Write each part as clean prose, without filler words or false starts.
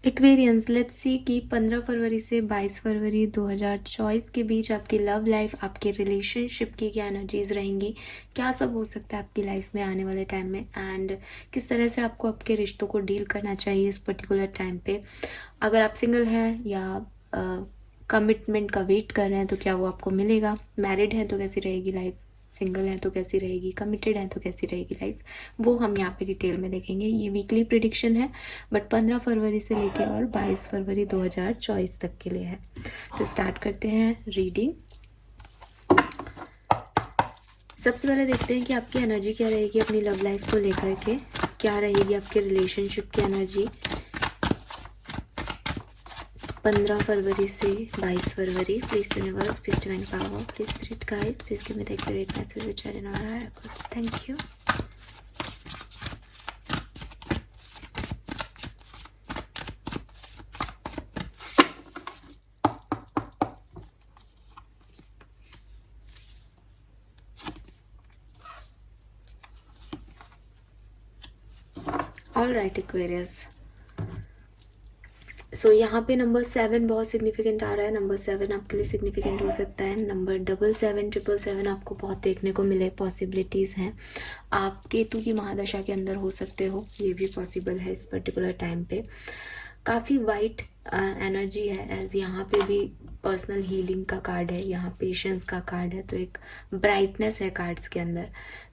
Aquarians, let's see कि 15 फरवरी से 22 फरवरी 2024 के बीच आपकी लव लाइफ, आपके रिलेशनशिप की क्या एनर्जीज रहेंगी, क्या सब हो सकता है आपकी लाइफ में आने वाले टाइम में, एंड किस तरह से आपको आपके रिश्तों को डील करना चाहिए इस पर्टिकुलर टाइम पे। अगर आप सिंगल हैं या कमिटमेंट का वेट कर रहे हैं तो क्या वो आपको मिलेगा, मैरिड हैं तो कैसी रहेगी लाइफ, सिंगल हैं तो कैसी रहेगी, कमिटेड हैं तो कैसी रहेगी लाइफ, वो हम यहाँ पे डिटेल में देखेंगे। ये वीकली प्रिडिक्शन है, बट 15 फरवरी से लेके और 22 फरवरी 2024 तक के लिए है। तो स्टार्ट करते हैं रीडिंग। सबसे पहले देखते हैं कि आपकी एनर्जी क्या रहेगी अपनी लव लाइफ को लेकर के, क्या रहेगी आपके रिलेशनशिप की एनर्जी 15 फरवरी से 22 फरवरी। Please universe, please divine power, please spirit guide, please give me the accurate message which are in our higher codes. Thank you. All right Aquarius, so यहाँ पे नंबर 7 बहुत सिग्निफिकेंट आ रहा है। नंबर 7 आपके लिए सिग्निफिकेंट हो सकता है। नंबर 7777 आपको बहुत देखने को मिले, पॉसिबिलिटीज़ हैं। आप केतु की महादशा के अंदर हो सकते हो, ये भी पॉसिबल है इस पर्टिकुलर टाइम पे। काफ़ी वाइट एनर्जी है, एज यहाँ पे भी पर्सनल हीलिंग का कार्ड है, यहाँ पेशेंस का कार्ड है, तो एक ब्राइटनेस है कार्ड्स के अंदर।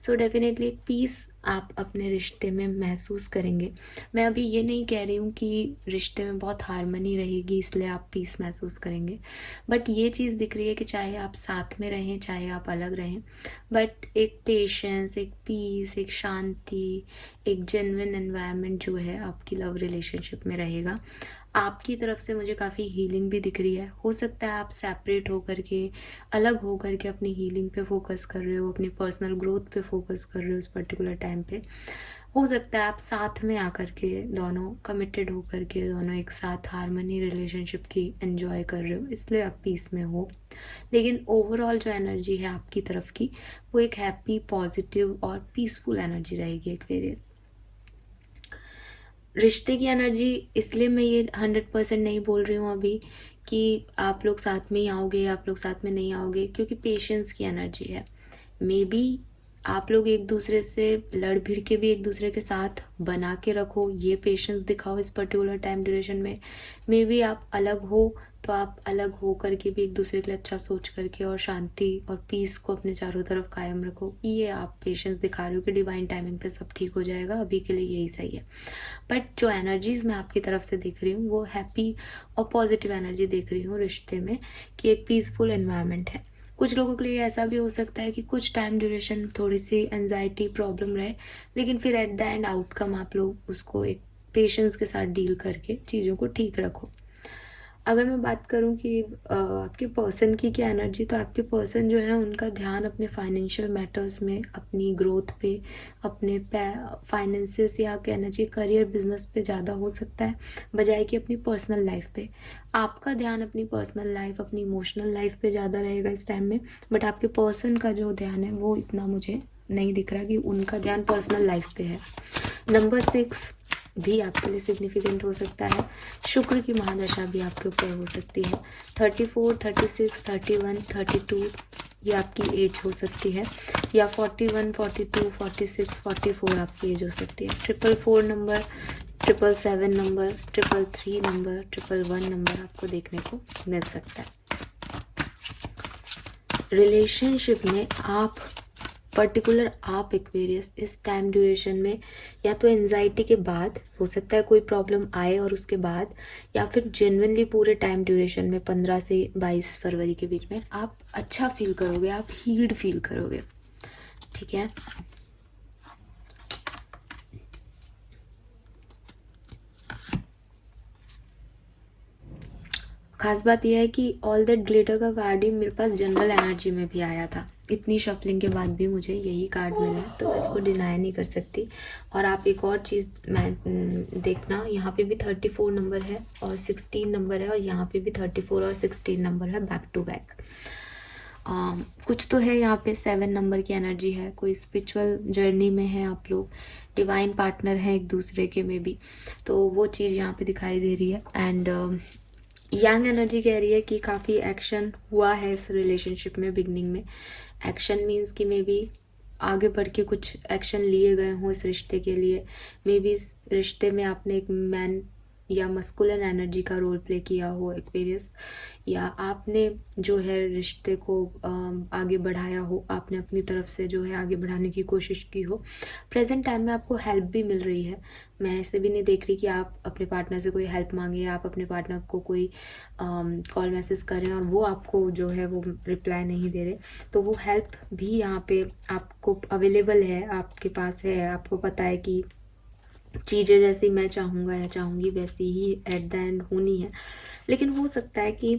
सो डेफिनेटली पीस आप अपने रिश्ते में महसूस करेंगे। मैं अभी ये नहीं कह रही हूँ कि रिश्ते में बहुत हारमनी रहेगी इसलिए आप पीस महसूस करेंगे, बट ये चीज़ दिख रही है कि चाहे आप साथ में रहें चाहे आप अलग रहें, बट एक पेशेंस, एक पीस, एक शांति, एक जेन्युइन एनवायरनमेंट जो है आपकी लव रिलेशनशिप में रहेगा। आपकी तरफ से मुझे काफ़ी हीलिंग भी दिख रही है। हो सकता है आप सेपरेट होकर के, अलग होकर के अपनी हीलिंग पे फोकस कर रहे हो, अपनी पर्सनल ग्रोथ पे फोकस कर रहे हो इस पर्टिकुलर टाइम पे। हो सकता है आप साथ में आकर के दोनों कमिटेड होकर के दोनों एक साथ हारमनी रिलेशनशिप की एंजॉय कर रहे हो, इसलिए आप पीस में हो। लेकिन ओवरऑल जो एनर्जी है आपकी तरफ की वो एक हैप्पी, पॉजिटिव और पीसफुल एनर्जी रहेगी एक्वेरियस। रिश्ते की एनर्जी, इसलिए मैं ये 100% नहीं बोल रही हूँ अभी कि आप लोग साथ में ही आओगे या आप लोग साथ में नहीं आओगे, क्योंकि पेशेंस की एनर्जी है। मे बी आप लोग एक दूसरे से लड़ भिड़ के भी एक दूसरे के साथ बना के रखो, ये पेशेंस दिखाओ इस पर्टिकुलर टाइम ड्यूरेशन में। मे बी आप अलग हो तो आप अलग हो करके भी एक दूसरे के लिए अच्छा सोच करके और शांति और पीस को अपने चारों तरफ कायम रखो। ये आप पेशेंस दिखा रहे हो कि डिवाइन टाइमिंग पे सब ठीक हो जाएगा, अभी के लिए यही सही है। बट जो एनर्जीज मैं आपकी तरफ से देख रही हूँ वो हैप्पी और पॉजिटिव एनर्जी देख रही हूँ रिश्ते में, कि एक पीसफुल एनवायरनमेंट है। कुछ लोगों के लिए ऐसा भी हो सकता है कि कुछ टाइम ड्यूरेशन थोड़ी सी एनजाइटी प्रॉब्लम रहे, लेकिन फिर एट द एंड आउटकम आप लोग उसको एक पेशेंस के साथ डील करके चीज़ों को ठीक रखो। अगर मैं बात करूं कि आपके पर्सन की क्या एनर्जी, तो आपके पर्सन जो है उनका ध्यान अपने फाइनेंशियल मैटर्स में, अपनी ग्रोथ पे, अपने फाइनेंसेस या कहना चाहिए करियर बिजनेस पे ज़्यादा हो सकता है बजाय कि अपनी पर्सनल लाइफ पे। आपका ध्यान अपनी पर्सनल लाइफ, अपनी इमोशनल लाइफ पे ज़्यादा रहेगा इस टाइम में, बट आपके पर्सन का जो ध्यान है वो इतना मुझे नहीं दिख रहा कि उनका ध्यान पर्सनल लाइफ पे है। नंबर 6 भी आपके लिए सिग्निफिकेंट हो सकता है। शुक्र की महादशा भी आपके ऊपर हो सकती है। 34, 36, 31, 32 ये आपकी एज हो सकती है, या 41, 42, 46, 44 आपकी एज हो सकती है। 444 नंबर, 777 नंबर, 333 नंबर, 111 नंबर आपको देखने को मिल सकता है। रिलेशनशिप में आप पर्टिकुलर, आप एक्वेरियस इस टाइम ड्यूरेशन में या तो एनजाइटी के बाद हो सकता है कोई प्रॉब्लम आए और उसके बाद, या फिर जेन्युइनली पूरे टाइम ड्यूरेशन में 15 से 22 फरवरी के बीच में आप अच्छा फील करोगे, आप हील्ड फील करोगे। ठीक है, खास बात यह है कि ऑल दैट ग्लिटर का कार्ड ही मेरे पास जनरल एनर्जी में भी आया था। इतनी शफलिंग के बाद भी मुझे यही कार्ड मिला है, तो मैं इसको डिनाई नहीं कर सकती। और आप एक और चीज़ मैं देखना, यहाँ पे भी 34 नंबर है और 16 नंबर है, और यहाँ पे भी 34 और 16 नंबर है बैक टू बैक। कुछ तो है यहाँ पे 7 नंबर की एनर्जी है, कोई स्पिरिचुअल जर्नी में है आप लोग, डिवाइन पार्टनर हैं एक दूसरे के में भी, तो वो चीज़ यहाँ पे दिखाई दे रही है। एंड यंग एनर्जी कह रही है कि काफ़ी एक्शन हुआ है इस रिलेशनशिप में बिगनिंग में। एक्शन मीन्स कि मे बी आगे बढ़ के कुछ एक्शन लिए गए हों इस रिश्ते के लिए। मे बी इस रिश्ते में आपने एक मैन या मस्कुलिन एनर्जी का रोल प्ले किया हो एक्वेरियस, या आपने जो है रिश्ते को आगे बढ़ाया हो, आपने अपनी तरफ से जो है आगे बढ़ाने की कोशिश की हो। प्रेजेंट टाइम में आपको हेल्प भी मिल रही है। मैं ऐसे भी नहीं देख रही कि आप अपने पार्टनर से कोई हेल्प मांगे या आप अपने पार्टनर को कोई कॉल मैसेज करें और वो आपको जो है वो रिप्लाई नहीं दे रहे। तो वो हेल्प भी यहाँ पे आपको अवेलेबल है, आपके पास है। आपको पता है कि चीज़ें जैसी मैं चाहूँगा या चाहूँगी वैसी ही एट द एंड होनी है। लेकिन हो सकता है कि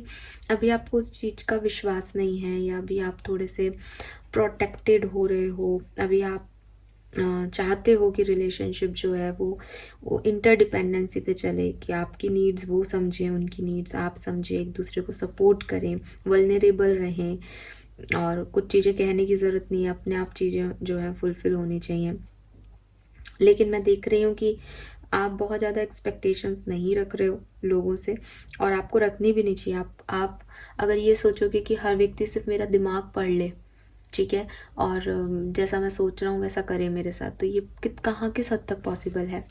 अभी आपको उस चीज़ का विश्वास नहीं है, या अभी आप थोड़े से प्रोटेक्टेड हो रहे हो। अभी आप चाहते हो कि रिलेशनशिप जो है वो इंटरडिपेंडेंसी पे चले, कि आपकी नीड्स वो समझें, उनकी नीड्स आप समझें, एक दूसरे को सपोर्ट करें, वल्नरेबल रहें, और कुछ चीज़ें कहने की ज़रूरत नहीं है, अपने आप चीज़ें जो है फुलफ़िल होनी चाहिए। लेकिन मैं देख रही हूँ कि आप बहुत ज़्यादा एक्सपेक्टेशंस नहीं रख रहे हो लोगों से, और आपको रखनी भी नहीं चाहिए। आप अगर ये सोचोगे कि हर व्यक्ति सिर्फ मेरा दिमाग पढ़ ले, ठीक है, और जैसा मैं सोच रहा हूँ वैसा करे मेरे साथ, तो ये कहाँ किस हद तक पॉसिबल है।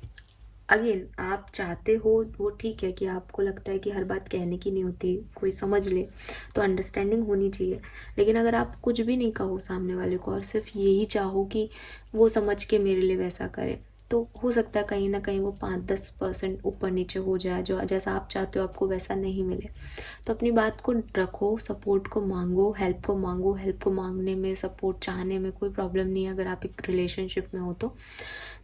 अगेन आप चाहते हो, वो ठीक है कि आपको लगता है कि हर बात कहने की नहीं होती, कोई समझ ले, तो अंडरस्टैंडिंग होनी चाहिए। लेकिन अगर आप कुछ भी नहीं कहो सामने वाले को और सिर्फ यही चाहो कि वो समझ के मेरे लिए वैसा करे, तो हो सकता है कहीं ना कहीं वो 5-10% ऊपर नीचे हो जाए, जो जैसा आप चाहते हो आपको वैसा नहीं मिले। तो अपनी बात को रखो, सपोर्ट को मांगो, हेल्प को मांगो। हेल्प को मांगने में, सपोर्ट चाहने में कोई प्रॉब्लम नहीं है अगर आप एक रिलेशनशिप में हो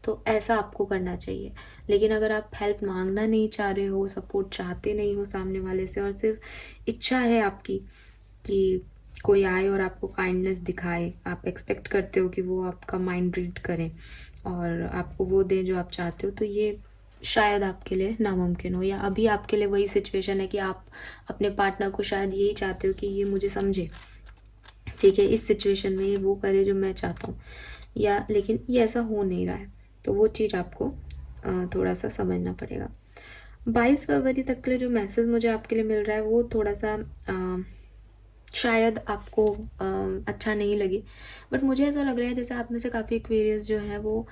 तो ऐसा आपको करना चाहिए। लेकिन अगर आप हेल्प मांगना नहीं चाह रहे हो, सपोर्ट चाहते नहीं हो सामने वाले से, और सिर्फ इच्छा है आपकी कि कोई आए और आपको काइंडनेस दिखाए, आप एक्सपेक्ट करते हो कि वो आपका माइंड रीड करें और आपको वो दें जो आप चाहते हो, तो ये शायद आपके लिए नामुमकिन हो। या अभी आपके लिए वही सिचुएशन है कि आप अपने पार्टनर को शायद यही चाहते हो कि ये मुझे समझे, ठीक है, इस सिचुएशन में ये वो करे जो मैं चाहता हूँ, या लेकिन ये ऐसा हो नहीं रहा है। तो वो चीज़ आपको थोड़ा सा समझना पड़ेगा। 22 फरवरी तक के लिए जो मैसेज मुझे आपके लिए मिल रहा है वो थोड़ा सा शायद आपको अच्छा नहीं लगे, बट मुझे ऐसा लग रहा है जैसे आप में से काफ़ी क्वेरीज जो हैं वो,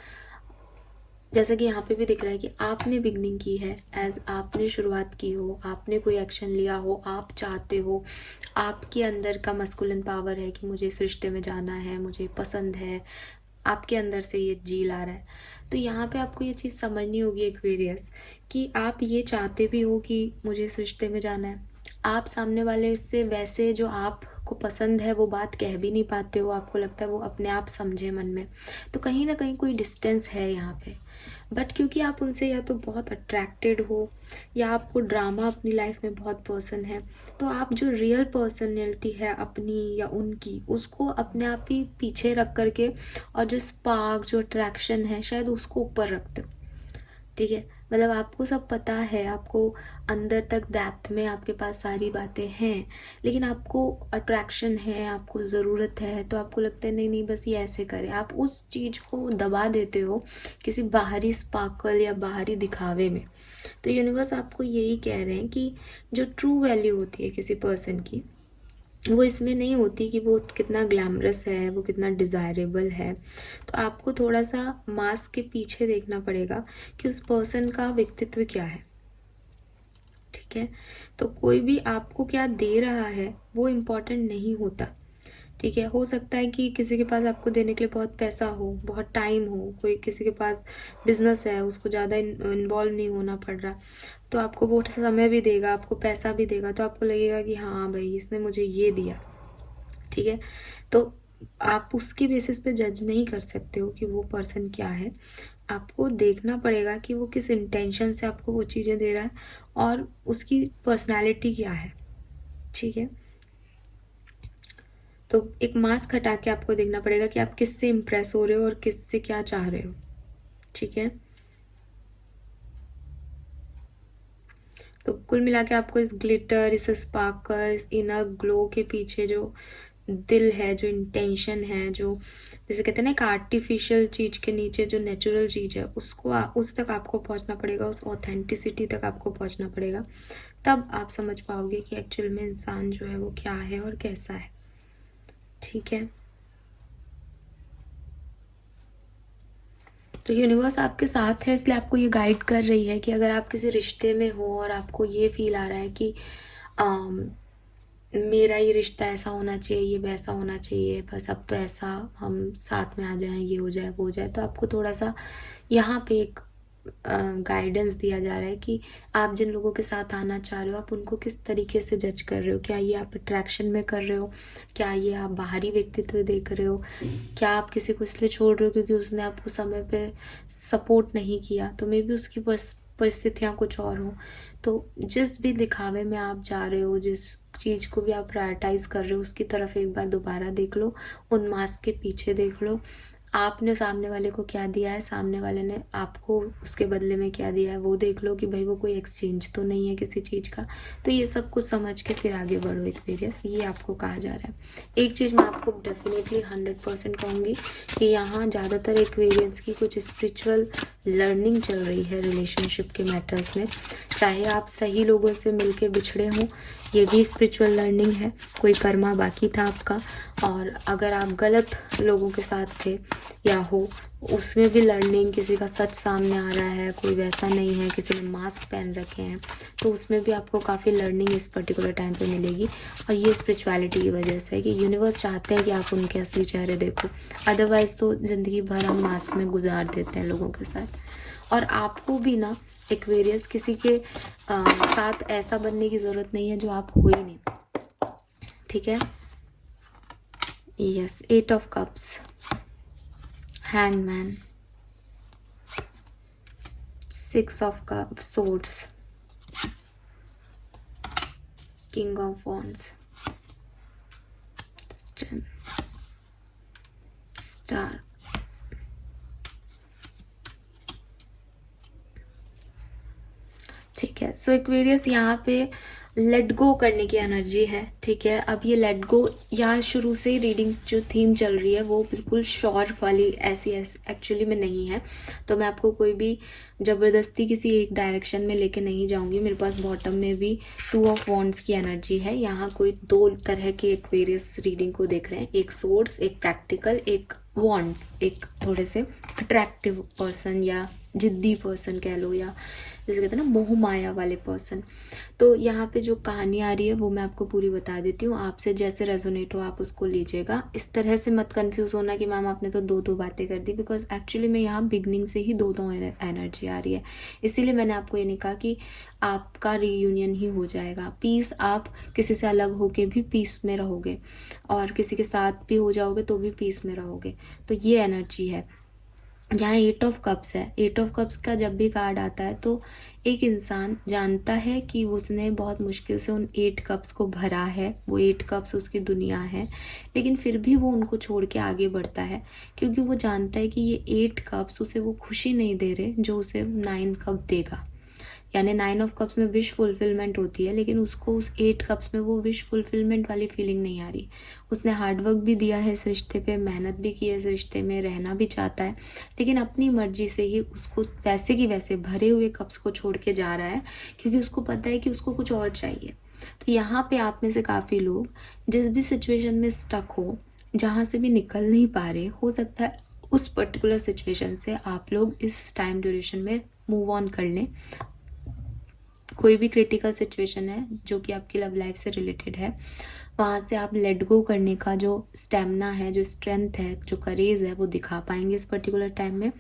जैसा कि यहाँ पे भी दिख रहा है कि आपने बिगनिंग की है, एज आपने शुरुआत की हो, आपने कोई एक्शन लिया हो, आप चाहते हो, आपके अंदर का मस्कुलिन पावर है कि मुझे इस रिश्ते में जाना है, मुझे पसंद है, आपके अंदर से ये जील आ रहा है। तो यहाँ पे आपको ये चीज़ समझनी होगी एक्वेरियस, कि आप ये चाहते भी हो कि मुझे इस रिश्ते में जाना है, आप सामने वाले से वैसे जो आपको पसंद है वो बात कह भी नहीं पाते हो, आपको लगता है वो अपने आप समझे मन में, तो कहीं ना कहीं कोई डिस्टेंस है यहाँ पे। बट क्योंकि आप उनसे या तो बहुत अट्रैक्टेड हो, या आपको ड्रामा अपनी लाइफ में बहुत पसंद है, तो आप जो रियल पर्सनैलिटी है अपनी या उनकी, उसको अपने आप ही पीछे रख करके, और जो स्पार्क, जो अट्रैक्शन है, शायद उसको ऊपर रखते हो, ठीक है। मतलब आपको सब पता है, आपको अंदर तक डेप्थ में आपके पास सारी बातें हैं, लेकिन आपको अट्रैक्शन है, आपको ज़रूरत है, तो आपको लगता है नहीं नहीं बस ये ऐसे करे, आप उस चीज़ को दबा देते हो किसी बाहरी स्पार्कल या बाहरी दिखावे में। तो यूनिवर्स आपको यही कह रहे हैं कि जो ट्रू वैल्यू होती है किसी पर्सन की, वो इसमें नहीं होती कि वो कितना ग्लैमरस है, वो कितना डिज़ायरेबल है। तो आपको थोड़ा सा मास्क के पीछे देखना पड़ेगा कि उस पर्सन का व्यक्तित्व क्या है, ठीक है। तो कोई भी आपको क्या दे रहा है वो इम्पोर्टेंट नहीं होता, ठीक है। हो सकता है कि किसी के पास आपको देने के लिए बहुत पैसा हो, बहुत टाइम हो, कोई किसी के पास बिजनेस है, उसको ज़्यादा इन्वॉल्व नहीं होना पड़ रहा, तो आपको वो समय भी देगा, आपको पैसा भी देगा, तो आपको लगेगा कि हाँ भाई इसने मुझे ये दिया, ठीक है। तो आप उसके बेसिस पे जज नहीं कर सकते हो कि वो पर्सन क्या है। आपको देखना पड़ेगा कि वो किस इंटेंशन से आपको वो चीज़ें दे रहा है और उसकी पर्सनालिटी क्या है, ठीक है। तो एक मास्क हटा के आपको देखना पड़ेगा कि आप किससे इम्प्रेस हो रहे हो और किससे क्या चाह रहे हो, ठीक है। तो कुल मिला के आपको इस ग्लिटर, इस स्पार्कल, इस इनर ग्लो के पीछे जो दिल है, जो इंटेंशन है, जो जैसे कहते हैं ना एक आर्टिफिशियल चीज़ के नीचे जो नेचुरल चीज़ है उसको उस तक आपको पहुंचना पड़ेगा, उस ऑथेंटिसिटी तक आपको पहुंचना पड़ेगा। तब आप समझ पाओगे कि एक्चुअल में इंसान जो है वो क्या है और कैसा है। ठीक है, तो यूनिवर्स आपके साथ है, इसलिए आपको ये गाइड कर रही है कि अगर आप किसी रिश्ते में हो और आपको ये फील आ रहा है कि मेरा ये रिश्ता ऐसा होना चाहिए, ये वैसा होना चाहिए, बस अब तो ऐसा हम साथ में आ जाएं, ये हो जाए वो हो जाए, तो आपको थोड़ा सा यहाँ पे एक गाइडेंस दिया जा रहा है कि आप जिन लोगों के साथ आना चाह रहे हो आप उनको किस तरीके से जज कर रहे हो। क्या ये आप अट्रैक्शन में कर रहे हो, क्या ये आप बाहरी व्यक्तित्व देख रहे हो, क्या आप किसी को इसलिए छोड़ रहे हो क्योंकि उसने आपको समय पे सपोर्ट नहीं किया, तो मे बी उसकी परिस्थितियाँ कुछ और हो। तो जिस भी दिखावे में आप जा रहे हो, जिस चीज़ को भी आप प्रायोरिटाइज कर रहे हो, उसकी तरफ एक बार दोबारा देख लो, उन मास्क के पीछे देख लो, आपने सामने वाले को क्या दिया है, सामने वाले ने आपको उसके बदले में क्या दिया है, वो देख लो कि भाई वो कोई एक्सचेंज तो नहीं है किसी चीज़ का। तो ये सब कुछ समझ के फिर आगे बढ़ो एक्वेरियस, ये आपको कहा जा रहा है। एक चीज़ मैं आपको डेफिनेटली 100% कहूँगी कि यहाँ ज़्यादातर एक्वेरियंस की कुछ स्पिरिचुअल लर्निंग चल रही है रिलेशनशिप के मैटर्स में। चाहे आप सही लोगों से मिलके बिछड़े हों, ये भी स्पिरिचुअल लर्निंग है, कोई कर्मा बाकी था आपका, और अगर आप गलत लोगों के साथ थे या हो, उसमें भी लर्निंग, किसी का सच सामने आ रहा है, कोई वैसा नहीं है, किसी ने मास्क पहन रखे हैं, तो उसमें भी आपको काफ़ी लर्निंग इस पर्टिकुलर टाइम पे मिलेगी। और ये स्पिरिचुअलिटी की वजह से है कि यूनिवर्स चाहते हैं कि आप उनके असली चेहरे देखो, अदरवाइज़ तो ज़िंदगी भर हम मास्क में गुजार देते हैं लोगों के साथ। और आपको भी ना एक्वेरियस किसी के साथ ऐसा बनने की ज़रूरत नहीं है जो आप हो ही नहीं। ठीक है, yes, 8 of cups, hangman, 6 of cup swords, king of wands, star, ठीक है। सो एक्वेरियस यहाँ पे लेट गो करने की एनर्जी है। ठीक है, अब ये लेट गो, यहाँ शुरू से ही रीडिंग जो थीम चल रही है वो बिल्कुल श्योर वाली ऐसी एक्चुअली में नहीं है, तो मैं आपको कोई भी ज़बरदस्ती किसी एक डायरेक्शन में लेके नहीं जाऊंगी। मेरे पास बॉटम में भी 2 ऑफ वॉन्ड्स की एनर्जी है। यहाँ कोई 2 तरह के एक्वेरियस रीडिंग को देख रहे हैं, एक सोर्स, एक प्रैक्टिकल, एक वॉन्ड्स, एक थोड़े से अट्रैक्टिव पर्सन या जिद्दी पर्सन कह लो, या जैसे कहते हैं ना मोह माया वाले पर्सन। तो यहाँ पे जो कहानी आ रही है वो मैं आपको पूरी बता देती हूँ, आपसे जैसे रेजोनेट हो आप उसको लीजिएगा। इस तरह से मत कंफ्यूज होना कि मैम आपने तो 2 बातें कर दी, बिकॉज एक्चुअली में यहाँ बिगनिंग से ही 2 एनर्जी आ रही है। इसीलिए मैंने आपको ये नहीं कहा कि आपका रीयूनियन ही हो जाएगा। पीस, आप किसी से अलग होके भी पीस में रहोगे और किसी के साथ भी हो जाओगे तो भी पीस में रहोगे। तो ये एनर्जी है। यहाँ 8 ऑफ कप्स है। 8 ऑफ कप्स का जब भी कार्ड आता है तो एक इंसान जानता है कि उसने बहुत मुश्किल से उन 8 कप्स को भरा है, वो 8 कप्स उसकी दुनिया है, लेकिन फिर भी वो उनको छोड़ के आगे बढ़ता है क्योंकि वो जानता है कि ये 8 कप्स उसे वो खुशी नहीं दे रहे जो उसे 9 कप देगा। यानी 9 ऑफ कप्स में विश फुलफिलमेंट होती है, लेकिन उसको उस 8 कप्स में वो विश फुलफिलमेंट वाली फीलिंग नहीं आ रही। उसने हार्डवर्क भी दिया है इस रिश्ते पे, मेहनत भी की है इस रिश्ते में, रहना भी चाहता है, लेकिन अपनी मर्जी से ही उसको वैसे की वैसे भरे हुए कप्स को छोड़ के जा रहा है क्योंकि उसको पता है कि उसको कुछ और चाहिए। तो यहाँ पे आप में से काफ़ी लोग जिस भी सिचुएशन में स्टक हो, जहाँ से भी निकल नहीं पा रहे, हो सकता है उस पर्टिकुलर सिचुएशन से आप लोग इस टाइम ड्यूरेशन में मूव ऑन कर लें। कोई भी क्रिटिकल सिचुएशन है जो कि आपकी लव लाइफ से रिलेटेड है, वहाँ से आप लेट गो करने का जो स्टेमिना है, जो स्ट्रेंथ है, जो करेज है, वो दिखा पाएंगे इस पर्टिकुलर टाइम में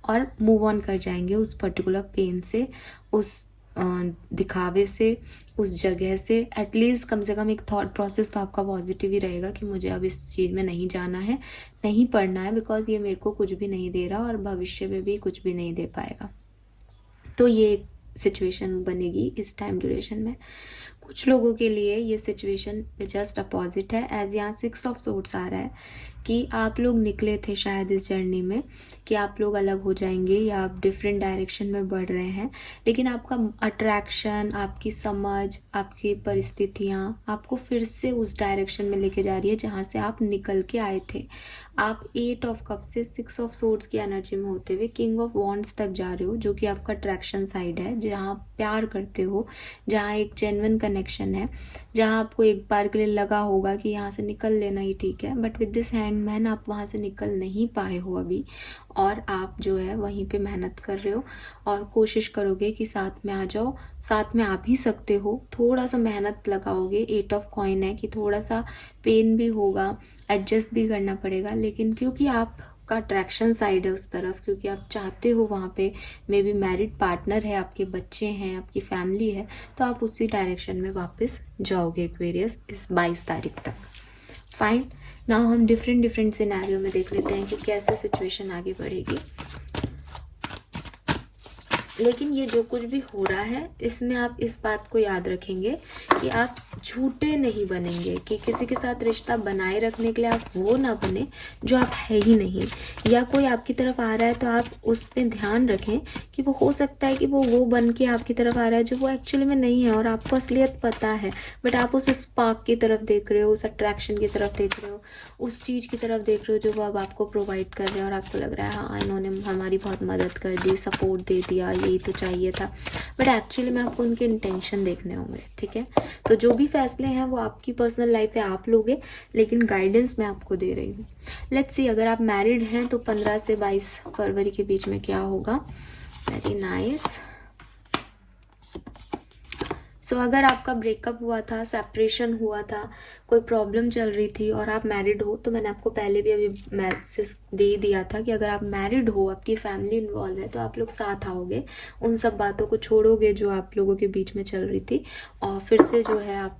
और मूव ऑन कर जाएंगे उस पर्टिकुलर पेन से, उस दिखावे से, उस जगह से। एटलीस्ट कम से कम एक थॉट प्रोसेस तो आपका पॉजिटिव ही रहेगा कि मुझे अब इस चीज़ में नहीं जाना है, नहीं पढ़ना है, बिकॉज ये मेरे को कुछ भी नहीं दे रहा और भविष्य में भी कुछ भी नहीं दे पाएगा। तो ये सिचुएशन बनेगी इस टाइम ड्यूरेशन में। कुछ लोगों के लिए ये सिचुएशन जस्ट अपोजिट है, एज यहाँ 6 ऑफ सोर्ड्स आ रहा है कि आप लोग निकले थे शायद इस जर्नी में कि आप लोग अलग हो जाएंगे या आप डिफरेंट डायरेक्शन में बढ़ रहे हैं, लेकिन आपका अट्रैक्शन, आपकी समझ, आपकी परिस्थितियाँ आपको फिर से उस डायरेक्शन में लेके जा रही है जहाँ से आप निकल के आए थे। आप 8 ऑफ कप से 6 ऑफ सोर्ड्स की एनर्जी में होते हुए किंग ऑफ वॉन्ड्स तक जा रहे हो, जो कि आपका अट्रैक्शन साइड है, जहाँ आप प्यार करते हो, जहाँ एक जेन्युइन कनेक्शन है, जहाँ आपको एक बार के लिए लगा होगा कि यहाँ से निकल लेना ही ठीक है, बट विद दिस हैंगमैन आप वहाँ से निकल नहीं पाए हो अभी, और आप जो है वहीं पे मेहनत कर रहे हो और कोशिश करोगे कि साथ में आ जाओ। साथ में आ भी सकते हो, थोड़ा सा मेहनत लगाओगे, 8 ऑफ कॉइन है कि थोड़ा सा पेन भी होगा, एडजस्ट भी करना पड़ेगा, लेकिन क्योंकि आप का अट्रैक्शन साइड है उस तरफ, क्योंकि आप चाहते हो वहाँ पे मे बी मैरिड पार्टनर है, आपके बच्चे हैं, आपकी फैमिली है, तो आप उसी डायरेक्शन में वापस जाओगे एक्वेरियस इस 22 तारीख तक। फाइन, नाउ हम डिफरेंट डिफरेंट सिनेरियो में देख लेते हैं कि कैसे सिचुएशन आगे बढ़ेगी। लेकिन ये जो कुछ भी हो रहा है इसमें आप इस बात को याद रखेंगे कि आप झूठे नहीं बनेंगे, कि किसी के साथ रिश्ता बनाए रखने के लिए आप वो ना बने जो आप है ही नहीं, या कोई आपकी तरफ आ रहा है तो आप उस पर ध्यान रखें कि वो हो सकता है कि वो बन के आपकी तरफ आ रहा है जो वो एक्चुअली में नहीं है, और आपको असलियत पता है, बट आप उस स्पार्क की तरफ देख रहे हो, उस अट्रैक्शन की तरफ देख रहे हो, उस चीज़ की तरफ देख रहे हो जो वो अब आपको प्रोवाइड कर रहे हैं, और आपको लग रहा है हाँ इन्होंने हमारी बहुत मदद कर दी, सपोर्ट दे दिया, यही तो चाहिए था, बट एक्चुअली में आपको उनके इंटेंशन देखने होंगे। ठीक है, तो जो भी फैसले हैं वो आपकी पर्सनल लाइफ है, आप लोगे, लेकिन गाइडेंस मैं आपको दे रही हूँ। लेट्स सी, अगर आप मैरिड हैं तो 15 से 22 फरवरी के बीच में क्या होगा। Very nice. सो अगर आपका ब्रेकअप हुआ था, सेपरेशन हुआ था, कोई प्रॉब्लम चल रही थी और आप मैरिड हो, तो मैंने आपको पहले भी अभी मैसेज दे दिया था कि अगर आप मैरिड हो, आपकी फैमिली इन्वॉल्व है, तो आप लोग साथ आओगे, उन सब बातों को छोड़ोगे जो आप लोगों के बीच में चल रही थी, और फिर से जो है आप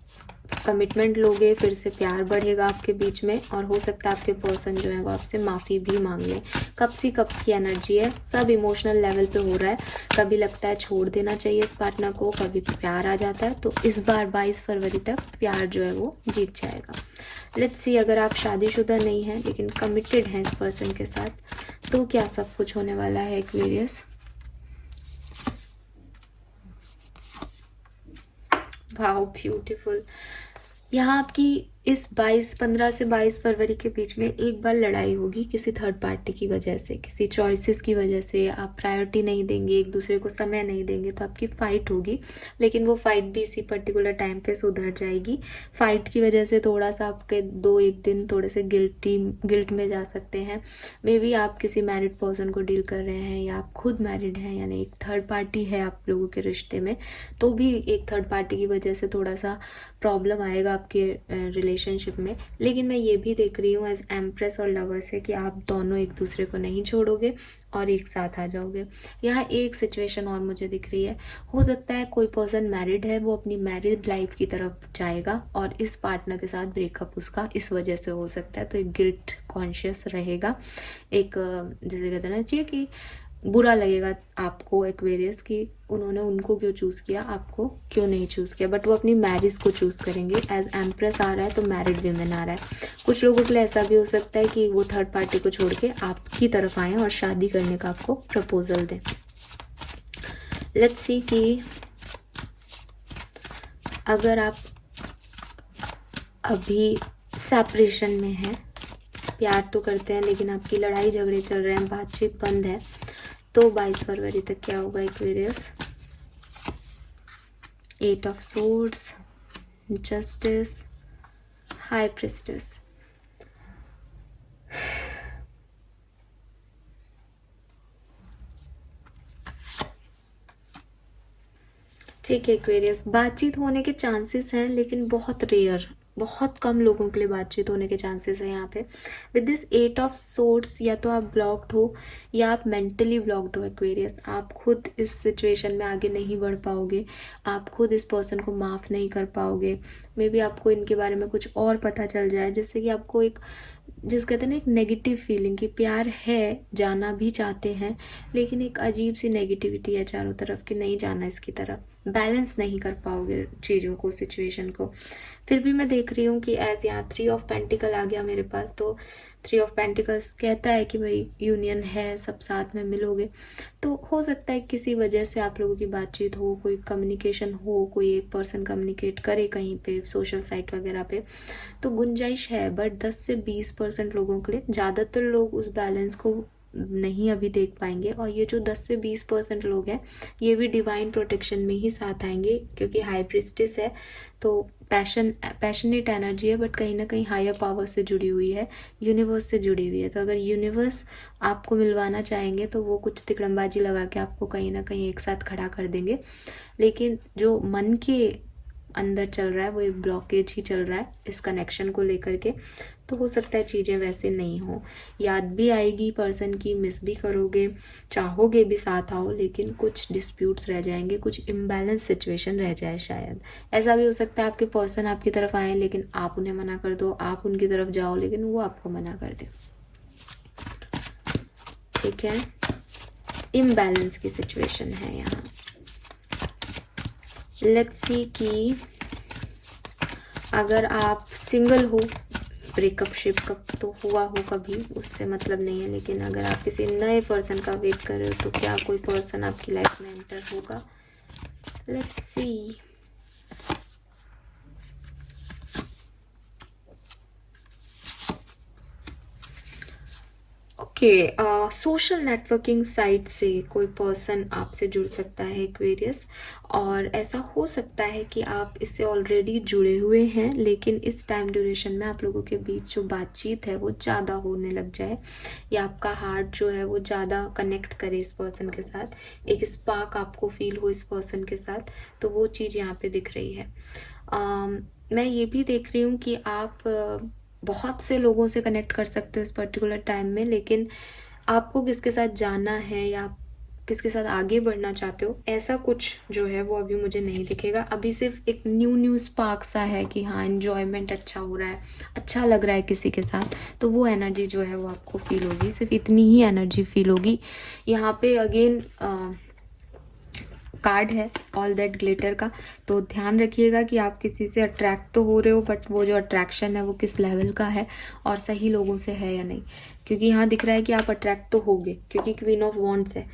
कमिटमेंट लोगे, फिर से प्यार बढ़ेगा आपके बीच में, और हो सकता है आपके पर्सन जो है वो आपसे माफ़ी भी मांग लें। कप्स ही कप्स की एनर्जी है, सब इमोशनल लेवल पे हो रहा है, कभी लगता है छोड़ देना चाहिए इस पार्टनर को, कभी प्यार आ जाता है, तो इस बार 22 फरवरी तक प्यार जो है वो जीत जाएगा। लेट्स सी, अगर आप शादीशुदा नहीं हैं लेकिन कमिटेड हैं इस पर्सन के साथ, तो क्या सब कुछ होने वाला है एक्वेरियस। Wow, beautiful. यहाँ आपकी इस 15 से 22 फरवरी के बीच में एक बार लड़ाई होगी किसी थर्ड पार्टी की वजह से, किसी चॉइसेस की वजह से, आप प्रायोरिटी नहीं देंगे, एक दूसरे को समय नहीं देंगे, तो आपकी फ़ाइट होगी, लेकिन वो फाइट भी इसी पर्टिकुलर टाइम पे सुधर जाएगी। फाइट की वजह से थोड़ा सा आपके 2-1 दिन थोड़े से गिल्ट में जा सकते हैं। मे बी आप किसी मैरिड पर्सन को डील कर रहे हैं, या आप खुद मैरिड हैं, यानी एक थर्ड पार्टी है आप लोगों के रिश्ते में, तो भी एक थर्ड पार्टी की वजह से थोड़ा सा प्रॉब्लम आएगा आपके रिलेशनशिप में। लेकिन मैं ये भी देख रही हूँ एज एम्प्रेस और लवर से कि आप दोनों एक दूसरे को नहीं छोड़ोगे और एक साथ आ जाओगे। यहाँ एक सिचुएशन और मुझे दिख रही है, हो सकता है कोई पर्सन मैरिड है, वो अपनी मैरिड लाइफ की तरफ जाएगा और इस पार्टनर के साथ ब्रेकअप उसका इस वजह से हो सकता है, तो एक गिल्ट कॉन्शियस रहेगा, एक जैसे कहते हैं ना चाहिए कि बुरा लगेगा आपको एक्वेरियस कि उन्होंने उनको क्यों चूज़ किया, आपको क्यों नहीं चूज़ किया, बट वो अपनी मैरिज को चूज़ करेंगे। एज एम्प्रेस आ रहा है तो मैरिड वीमेन आ रहा है। कुछ लोगों के लिए ऐसा भी हो सकता है कि वो थर्ड पार्टी को छोड़ के आपकी तरफ आए और शादी करने का आपको प्रपोजल दें। लेट्स सी कि अगर आप अभी सेपरेशन में हैं, प्यार तो करते हैं लेकिन आपकी लड़ाई झगड़े चल रहे हैं, बातचीत बंद है, तो 22 फरवरी तक क्या होगा Aquarius. 8 of swords, justice, high priestess. ठीक है एक्वेरियस, बातचीत होने के चांसेस हैं लेकिन बहुत रेयर, बहुत कम लोगों के लिए बातचीत होने के चांसेस हैं यहाँ पे। विद दिस 8 ऑफ सोर्ड्स, या तो आप ब्लॉक्ड हो या आप मेंटली ब्लॉक्ड हो एक्वेरियस। आप खुद इस सिचुएशन में आगे नहीं बढ़ पाओगे, आप खुद इस पर्सन को माफ़ नहीं कर पाओगे। मे बी आपको इनके बारे में कुछ और पता चल जाए जिससे कि आपको एक, जिस कहते हैं ना, एक नेगेटिव फीलिंग कि प्यार है, जाना भी चाहते हैं, लेकिन एक अजीब सी नेगेटिविटी है चारों तरफ कि नहीं जाना इसकी तरफ। बैलेंस नहीं कर पाओगे चीज़ों को, सिचुएशन को। फिर भी मैं देख रही हूँ कि एज यहाँ 3 ऑफ पेंटिकल आ गया मेरे पास, तो 3 ऑफ पेंटिकल्स कहता है कि भाई यूनियन है, सब साथ में मिलोगे। तो हो सकता है किसी वजह से आप लोगों की बातचीत हो, कोई कम्युनिकेशन हो, कोई एक पर्सन कम्युनिकेट करे कहीं पे सोशल साइट वगैरह पे, तो गुंजाइश है। बट 10 से 20% लोगों के लिए, ज़्यादातर लोग उस बैलेंस को नहीं अभी देख पाएंगे। और ये जो 10 से 20% लोग हैं, ये भी डिवाइन प्रोटेक्शन में ही साथ आएंगे, क्योंकि हाई प्रिस्टेस है, तो पैशनेट एनर्जी है, बट कहीं ना कहीं हायर पावर से जुड़ी हुई है, यूनिवर्स से जुड़ी हुई है। तो अगर यूनिवर्स आपको मिलवाना चाहेंगे तो वो कुछ तिकड़मबाजी लगा के आपको कहीं ना कहीं एक साथ खड़ा कर देंगे। लेकिन जो मन के अंदर चल रहा है वो एक ब्लॉकेज ही चल रहा है इस कनेक्शन को लेकर के। तो हो सकता है चीज़ें वैसे नहीं हो, याद भी आएगी पर्सन की, मिस भी करोगे, चाहोगे भी साथ आओ, लेकिन कुछ डिस्प्यूट्स रह जाएंगे, कुछ इम्बैलेंस सिचुएशन रह जाए शायद। ऐसा भी हो सकता है आपके पर्सन आपकी तरफ आए लेकिन आप उन्हें मना कर दो, आप उनकी तरफ जाओ लेकिन वो आपको मना कर दे। ठीक है, इम्बैलेंस की सिचुएशन है यहाँ। लेट्स सी कि अगर आप सिंगल हो, ब्रेकअप शिपअप तो हुआ हो कभी, उससे मतलब नहीं है, लेकिन अगर आप किसी नए पर्सन का वेट कर रहे हो तो क्या कोई पर्सन आपकी लाइफ में एंटर होगा। Let's see. Okay, social networking site से कोई पर्सन आपसे जुड़ सकता है एक्वेरियस, और ऐसा हो सकता है कि आप इससे ऑलरेडी जुड़े हुए हैं, लेकिन इस टाइम ड्यूरेशन में आप लोगों के बीच जो बातचीत है वो ज़्यादा होने लग जाए, या आपका हार्ट जो है वो ज़्यादा कनेक्ट करे इस पर्सन के साथ, एक स्पार्क आपको फील हो इस पर्सन के साथ, तो वो चीज़ यहाँ पे दिख रही है। मैं ये भी देख रही हूँ कि आप बहुत से लोगों से कनेक्ट कर सकते हो इस पर्टिकुलर टाइम में, लेकिन आपको किसके साथ जाना है या आप किसके साथ आगे बढ़ना चाहते हो, ऐसा कुछ जो है वो अभी मुझे नहीं दिखेगा। अभी सिर्फ एक न्यू स्पार्क सा है कि हाँ एन्जॉयमेंट अच्छा हो रहा है, अच्छा लग रहा है किसी के साथ, तो वो एनर्जी जो है वो आपको फील होगी, सिर्फ इतनी ही एनर्जी फील होगी। यहाँ पे अगेन कार्ड है ऑल दैट ग्लिटर का, तो ध्यान रखिएगा कि आप किसी से अट्रैक्ट तो हो रहे हो, बट वो जो अट्रैक्शन है वो किस लेवल का है और सही लोगों से है या नहीं, क्योंकि यहाँ दिख रहा है कि आप अट्रैक्ट तो होगे, क्योंकि क्वीन ऑफ वॉन्ड्स है,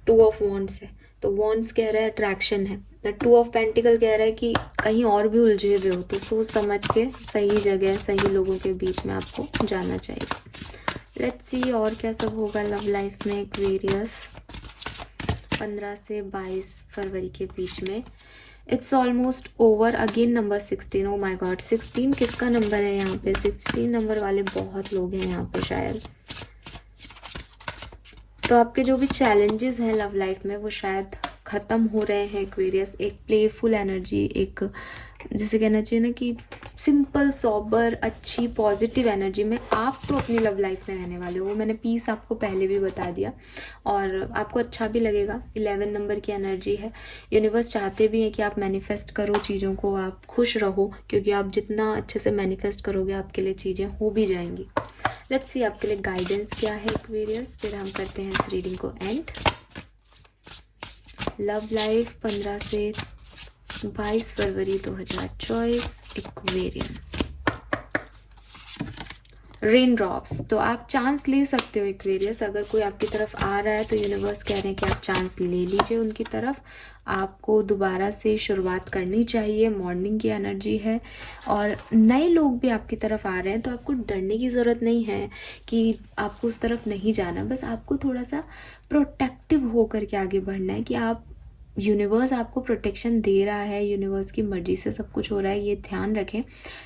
2 ऑफ वॉन्ड्स है, तो वॉन्ड्स कह रहा है अट्रैक्शन है, द 2 ऑफ पेंटिकल कह रहा है कि कहीं और भी उलझे हुए हो तो सोच समझ के सही जगह सही लोगों के बीच में आपको जाना चाहिए। लेट्स सी और क्या सब होगा लव लाइफ में एक्वेरियस 15 से 22 फरवरी के बीच में। It's almost over. Again number 16, oh my God 16 किसका नंबर है यहाँ पे? 16 नंबर वाले बहुत लोग हैं यहाँ पे शायद। तो आपके जो भी चैलेंजेस हैं लव लाइफ में वो शायद ख़त्म हो रहे हैं एक्वेरियस। एक प्लेफुल एनर्जी, एक जैसे कहना चाहिए ना कि सिंपल सोबर अच्छी पॉजिटिव एनर्जी में आप तो अपनी लव लाइफ में रहने वाले हो। मैंने पीस आपको पहले भी बता दिया और आपको अच्छा भी लगेगा। 11 नंबर की एनर्जी है। यूनिवर्स चाहते भी हैं कि आप मैनिफेस्ट करो चीज़ों को, आप खुश रहो, क्योंकि आप जितना अच्छे से मैनिफेस्ट करोगे आपके लिए चीज़ें हो भी जाएंगी। लेट्स सी आपके लिए गाइडेंस क्या है एक्वेरियस, फिर हम करते हैं इस रीडिंग को एंड। लव लाइफ 15 से 22 फरवरी 2024 एक्वेरियस। रेन ड्रॉप्स, तो आप चांस ले सकते हो एक्वेरियस। अगर कोई आपकी तरफ आ रहा है तो यूनिवर्स कह रहे हैं कि आप चांस ले लीजिए उनकी तरफ। आपको दोबारा से शुरुआत करनी चाहिए। मॉर्निंग की एनर्जी है और नए लोग भी आपकी तरफ आ रहे हैं, तो आपको डरने की ज़रूरत नहीं है कि आपको उस तरफ नहीं जाना। बस आपको थोड़ा सा प्रोटेक्टिव होकर के आगे बढ़ना है कि आप यूनिवर्स आपको प्रोटेक्शन दे रहा है, यूनिवर्स की मर्जी से सब कुछ हो रहा है, ये ध्यान रखें।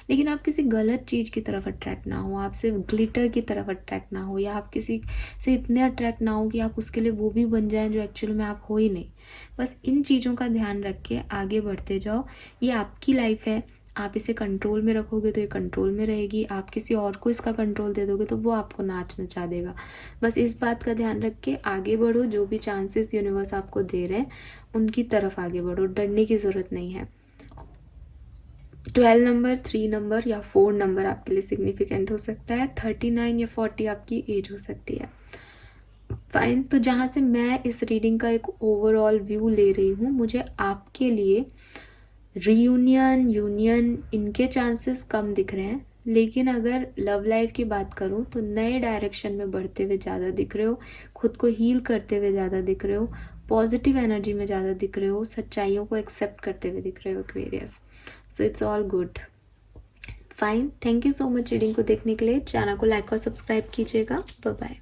लेकिन आप किसी गलत चीज़ की तरफ अट्रैक्ट ना हो, आप सिर्फ ग्लिटर की तरफ अट्रैक्ट ना हो, या आप किसी से इतने अट्रैक्ट ना हो कि आप उसके लिए वो भी बन जाएं जो एक्चुअल में आप हो ही नहीं। बस इन चीज़ों का ध्यान रख के आगे बढ़ते जाओ। ये आपकी लाइफ है, आप इसे कंट्रोल में रखोगे तो ये कंट्रोल में रहेगी। आप किसी और को इसका कंट्रोल दे दोगे तो वो आपको नाच नचा देगा। बस इस बात का ध्यान रख के आगे बढ़ो। जो भी चांसेस यूनिवर्स आपको दे रहे हैं उनकी तरफ आगे बढ़ो, डरने की ज़रूरत नहीं है। 12 नंबर, 3 नंबर या 4 नंबर आपके लिए सिग्निफिकेंट हो सकता है। 39 या 40 आपकी एज हो सकती है। फाइन, तो जहाँ से मैं इस रीडिंग का एक ओवरऑल व्यू ले रही हूँ, मुझे आपके लिए रीयूनियन, यूनियन इनके चांसेस कम दिख रहे हैं, लेकिन अगर लव लाइफ की बात करूँ तो नए डायरेक्शन में बढ़ते हुए ज़्यादा दिख रहे हो, खुद को हील करते हुए ज़्यादा दिख रहे हो, पॉजिटिव एनर्जी में ज़्यादा दिख रहे हो, सच्चाइयों को एक्सेप्ट करते हुए दिख रहे हो Aquarius. So it's all good. Fine, thank you so much reading को देखने के लिए। चैनल को लाइक और सब्सक्राइब कीजिएगा। Bye bye.